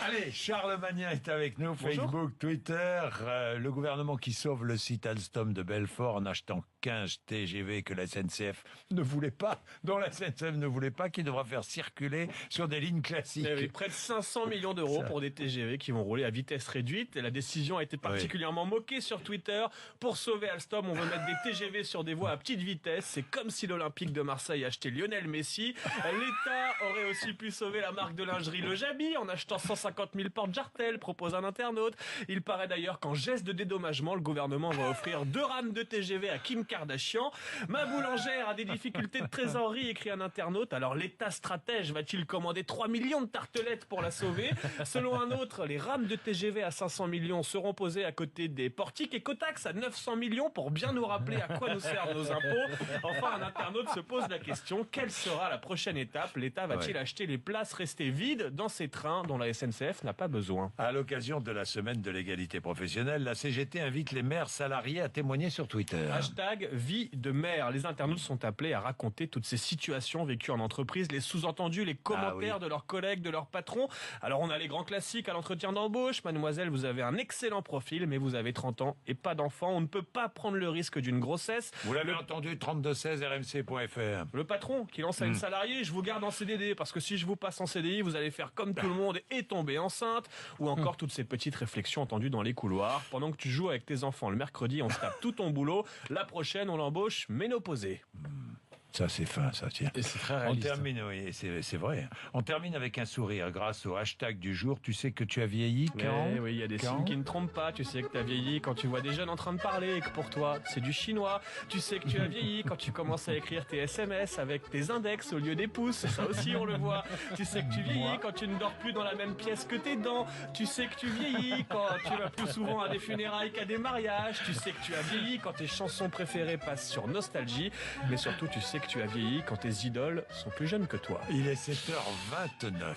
Allez, Charles Magnin est avec nous, Bonjour. Facebook, Twitter. Le gouvernement qui sauve le site Alstom de Belfort en achetant 15 TGV que la SNCF ne voulait pas, dont la SNCF ne voulait pas, qui devra faire circuler sur des lignes classiques. Il y avait près de 500 millions d'euros pour des TGV qui vont rouler à vitesse réduite. Et la décision a été particulièrement moquée sur Twitter. Pour sauver Alstom, on veut mettre des TGV sur des voies à petite vitesse. C'est comme si l'Olympique de Marseille achetait Lionel Messi. L'État aurait aussi pu sauver la marque de lingerie Le Jabi en achetant 150 000 portes Jartel, propose un internaute. Il paraît d'ailleurs qu'en geste de dédommagement, le gouvernement va offrir 2 rames de TGV à Kim Kardashian. Ma boulangère a des difficultés de trésorerie, écrit un internaute. Alors l'État stratège va-t-il commander 3 millions de tartelettes pour la sauver? Selon un autre, les rames de TGV à 500 millions seront posées à côté des portiques écotax à 900 millions pour bien nous rappeler à quoi nous servent nos impôts. Enfin, un internaute se pose la question, quelle sera la prochaine étape? L'État va-t-il acheter les places restées vides dans ces trains dont la SNCF n'a pas besoin? À l'occasion de la semaine de l'égalité professionnelle, la CGT invite les maires salariés à témoigner sur Twitter. Hashtag vie de maire. Les internautes sont appelés à raconter toutes ces situations vécues en entreprise, les sous-entendus, les commentaires de leurs collègues, de leurs patrons. Alors on a les grands classiques à l'entretien d'embauche. Mademoiselle, vous avez un excellent profil, mais vous avez 30 ans et pas d'enfant. On ne peut pas prendre le risque d'une grossesse. Vous l'avez entendu, 3216 rmc.fr. Le patron qui lance à une salariée, je vous garde en CDD parce que si je vous passe en CDI, vous allez faire comme tout le monde et tomber enceinte. Ou encore toutes ces petites réflexions entendues dans les couloirs. Pendant que tu joues avec tes enfants le mercredi, on se tape tout ton boulot. La prochaine, on l'embauche ménopausée. Ça, c'est fin, ça, tiens. Et c'est très réaliste. On termine, oui, c'est vrai. On termine avec un sourire grâce au hashtag du jour. Tu sais que tu as vieilli quand? Oui, il y a des signes qui ne trompent pas. Tu sais que tu as vieilli quand tu vois des jeunes en train de parler et que pour toi, c'est du chinois. Tu sais que tu as vieilli quand tu commences à écrire tes SMS avec tes index au lieu des pouces. Ça aussi, on le voit. Tu sais que tu vieillis quand tu ne dors plus dans la même pièce que tes dents. Tu sais que tu vieillis quand tu vas plus souvent à des funérailles qu'à des mariages. Tu sais que tu as vieilli quand tes chansons préférées passent sur Nostalgie. Mais surtout, tu sais que tu as vieilli quand tes idoles sont plus jeunes que toi. Il est 7h29.